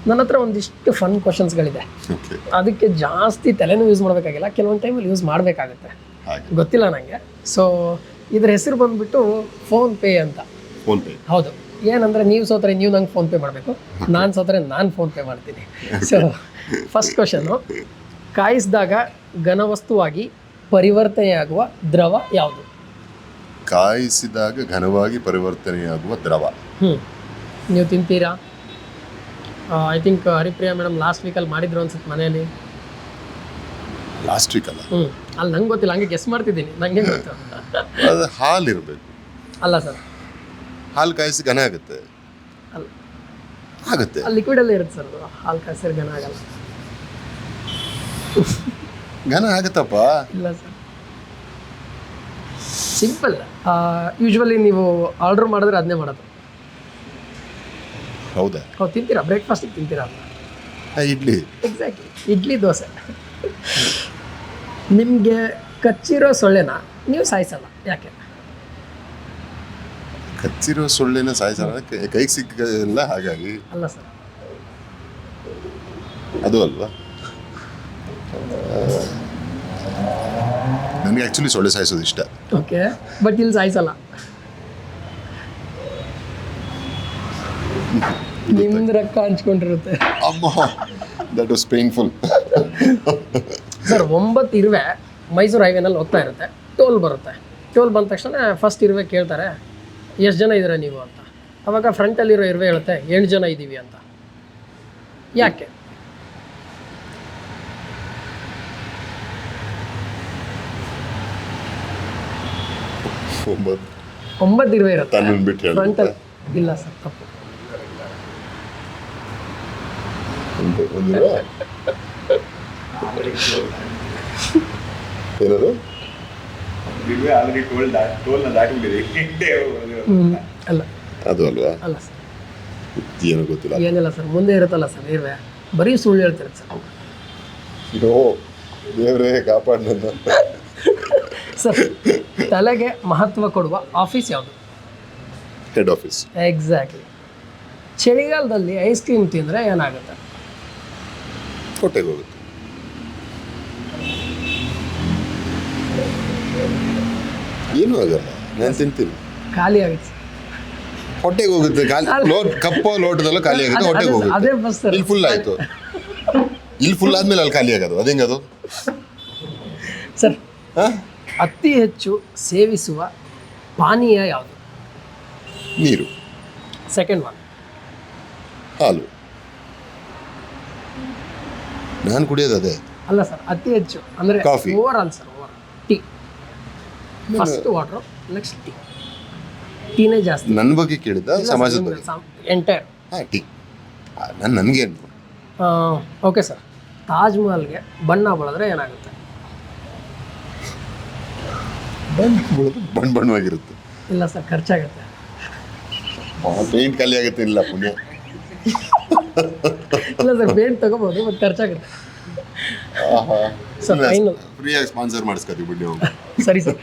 ನನ್ನ ಹತ್ರ ಒಂದಿಷ್ಟು ಫನ್ ಕ್ವಶನ್ಸ್ಗಳಿದೆ. ಓಕೆ, ಅದಕ್ಕೆ ಜಾಸ್ತಿ ತಲೆನೂ ಯೂಸ್ ಮಾಡಬೇಕಾಗಿಲ್ಲ, ಕೆಲವೊಂದು ಟೈಮಲ್ಲಿ ಯೂಸ್ ಮಾಡಬೇಕಾಗುತ್ತೆ, ಹಾಗೆ ಗೊತ್ತಿಲ್ಲ ನನಗೆ. ಸೊ ಇದ್ರ ಹೆಸರು ಬಂದ್ಬಿಟ್ಟು ಫೋನ್ಪೇ ಅಂತ. ಫೋನ್ಪೇ. ಹೌದು. ಏನಂದರೆ ನೀವು ಸೋತ್ರೆ ನೀವು ನಂಗೆ ಫೋನ್ಪೇ ಮಾಡಬೇಕು, ನಾನು ಸೋತ್ರೆ ನಾನು ಫೋನ್ಪೇ ಮಾಡ್ತೀನಿ. ಸೊ ಫಸ್ಟ್ ಕ್ವಶನ್ನು, ಕಾಯಿಸಿದಾಗ ಘನವಸ್ತುವಾಗಿ ಪರಿವರ್ತನೆಯಾಗುವ ದ್ರವ ಯಾವುದು? ಕಾಯಿಸಿದಾಗ ಘನವಾಗಿ ಪರಿವರ್ತನೆಯಾಗುವ ದ್ರವ. ನೀವು ತಿಂತೀರಾ? I think Haripriya madam last ವೀಕಲ್ಲಿ ಮಾಡಿದ್ರು ಅನ್ಸುತ್ತೆ ಮನೆಯಲ್ಲಿ. ಲಾಸ್ಟ್ ವೀಕ್ ಅಲ್ಲ, ಅಲ್ಲಿ ನಂಗೆ ಗೊತ್ತಿಲ್ಲ, ಹಂಗೆ ಗೆಸ್ ಮಾಡ್ತಿದ್ದೀನಿ, ನಂಗೆ ಗೊತ್ತು. ಅದು ಹಾಲು ಇರಬೇಕು. ಅಲ್ಲ ಸರ್, ಹಾಲು ಕಾಯಿಸಿ ಘನ ಆಗುತ್ತೆ. ಅಲ್ಲ, ಆಗುತ್ತೆ. ಅಲ್ಲಿ ಲಿಕ್ವಿಡಲ್ಲೇ ಇರುತ್ತೆ ಸರ್, ಅದು ಹಾಲು ಕಾಯಿಸಿದ್ರೆ ಘನ ಆಗಲ್ಲ. ಘನ ಆಗುತ್ತಪ್ಪ. ಇಲ್ಲ ಸರ್, ಸಿಂಪಲ್. ಯೂಶ್ವಲಿ ನೀವು ಆರ್ಡರ್ ಮಾಡಿದ್ರೆ ಅದನ್ನೇ ಮಾಡೋದು. ಹೌದಾ? ಹೌದು, ತಿಂತೀರಾ? ಬ್ರೇಕ್ಫಾಸ್ಟಿಗೆ ತಿಂತೀರಾ? ಇಡ್ಲಿ. ಎಕ್ಸಾಕ್ಟ್ಲಿ, ಇಡ್ಲಿ ದೋಸೆ. ನಿಮಗೆ ಕಚ್ಚಿರೋ ಸೊಳ್ಳೆನ ನೀವು ಸಾಯಿಸಲ್ಲ, ಯಾಕೆ? ಕಚ್ಚಿರೋ ಸೊಳ್ಳೆನ ಸಾಯಿಸಲ್ಲ, ಕೈಗೆ ಸಿಕ್ಕಲ್ಲ ಹಾಗಾಗಿ. ಅಲ್ಲ ಸರ್, ಅದು ಅಲ್ವಾ? ನನಗೆ ಆ್ಯಕ್ಚುಲಿ ಸೊಳ್ಳೆ ಸಾಯಿಸೋದು ಇಷ್ಟ. ಓಕೆ, ಬಟ್ ಇಲ್ಲಿ ಸಾಯಿಸಲ್ಲ. ನಿಮ್ದು ರೊಕ್ಕ ಹಂಚ್ಕೊಂಡಿರುತ್ತೆ. ಅಮ್ಮ, ದಟ್ ವಾಸ್ ಪೇನ್ಫುಲ್. ಸರ್, 9 ಇರುವೆ ಮೈಸೂರು ಹೈವೇನಲ್ಲಿ ಹೋಗ್ತಾ ಇರುತ್ತೆ, ಟೋಲ್ ಬರುತ್ತೆ. ಟೋಲ್ ಬಂದ ತಕ್ಷಣ ಫಸ್ಟ್ ಇರುವೆ ಕೇಳ್ತಾರೆ ಎಷ್ಟು ಜನ ಇದ್ದೀರಾ ನೀವು ಅಂತ. ಅವಾಗ ಫ್ರಂಟಲ್ಲಿರೋ ಇರುವೆ ಹೇಳುತ್ತೆ 8 ಜನ ಇದ್ದೀವಿ ಅಂತ. ಯಾಕೆ? ಒಂಬತ್ತು ಇರುವೆ ಇರುತ್ತೆ ಫ್ರಂಟಲ್ಲಿ. ಇಲ್ಲ ಸರ್, ತಪ್ಪು. ಏನದು? ಅಲ್ಲ, ಅದು ಅಲ್ವಾ? ಅಲ್ಲ ಸರ್, ಏನೋ ಗೊತ್ತಿಲ್ಲ. ಏನಿಲ್ಲ ಸರ್, ಮುಂದೆ ಇರುತ್ತಲ್ಲ ಸರ್ ಇರುವೆ, ಬರೀ ಸುಳ್ಳು ಹೇಳ್ತಿರುತ್ತೆ ಸರ್. ನೋ, ದೇವರೇ ಕಾಪಾಡ್ ನನ್ನ. ಸರ್, ತಲೆಗೆ ಮಹತ್ವ ಕೊಡುವ ಆಫೀಸ್ ಯಾವುದು? Head office. ಎಕ್ಸಾಕ್ಟ್ಲಿ. ಚಳಿಗಾಲದಲ್ಲಿ ಐಸ್ ಕ್ರೀಮ್ ತಿಂದರೆ ಏನಾಗುತ್ತೆ? ಹೊಟ್ಟೆಗೆ ಹೋಗುತ್ತೆ. ಏನೂ ಆಗಲ್ಲ, ನಾನು ತಿಂತೀನಿ. ಖಾಲಿ ಆಗುತ್ತೆ ಸರ್. ಹೊಟ್ಟೆಗೆ ಹೋಗುತ್ತೆ. ಕಪ್ಪೋ ಲೋಟದಲ್ಲೂ ಖಾಲಿ ಆಗುತ್ತೆ, ಹೊಟ್ಟೆಗೆ ಅದೇ ಹೋಗುತ್ತೆ. Bus sir. ಇಲ್ಲಿ ಫುಲ್ ಆಯಿತು, ಇಲ್ಲಿ ಫುಲ್ ಆದ್ಮೇಲೆ ಅಲ್ಲಿ ಖಾಲಿ ಆಗೋದು, ಅದೇಂಗದು? ಸರ್, ಅತಿ ಹೆಚ್ಚು ಸೇವಿಸುವ ಪಾನೀಯ ಯಾವುದು? ನೀರು. ಸೆಕೆಂಡ್ ಒನ್ ಹಾಲು. ನಾನು ಕುಡಿಯೋದು ಅದೇ. ಅಲ್ಲ ಸರ್, ಅತಿ ಹೆಚ್ಚು ಅಂದರೆ coffee. Overall sir, over tea. First water, next tea. ಟೀನೇ ಜಾಸ್ತಿ. ನನ್ನ ಬಗ್ಗೆ ಕೇಳಿದ್ದ, ಸಮಾಜದ ಬಗ್ಗೆ? ಎಂಟೈರ್. ಹಾಂ, ಟೀ. ನನಗೇನು? ಓಕೆ ಸರ್, ತಾಜ್ ಮಹಲ್ಗೆ ಬಣ್ಣ ಬಳದ್ರೆ ಏನಾಗುತ್ತೆ? ಬಣ್ಣವಾಗಿರುತ್ತೆ. ಇಲ್ಲ ಸರ್, ಖರ್ಚಾಗುತ್ತೆ. ಪೇಂಟ್ ಖಾಲಿ ಆಗುತ್ತೆ. ಇಲ್ಲ ಪುಣ್ಯ. ಇಲ್ಲ ಸರ್, ಪೇಂಟ್ ತಗೋಬೋದು, ಬಟ್ ಖರ್ಚಾಗುತ್ತೆ. ಸರ್, ಫ್ರೀಯಾಗಿ ಸ್ಪಾನ್ಸರ್ ಮಾಡಿಸ್ಕೊತೀವಿ ಬಿಡಿ. ಸರಿ ಸರ್.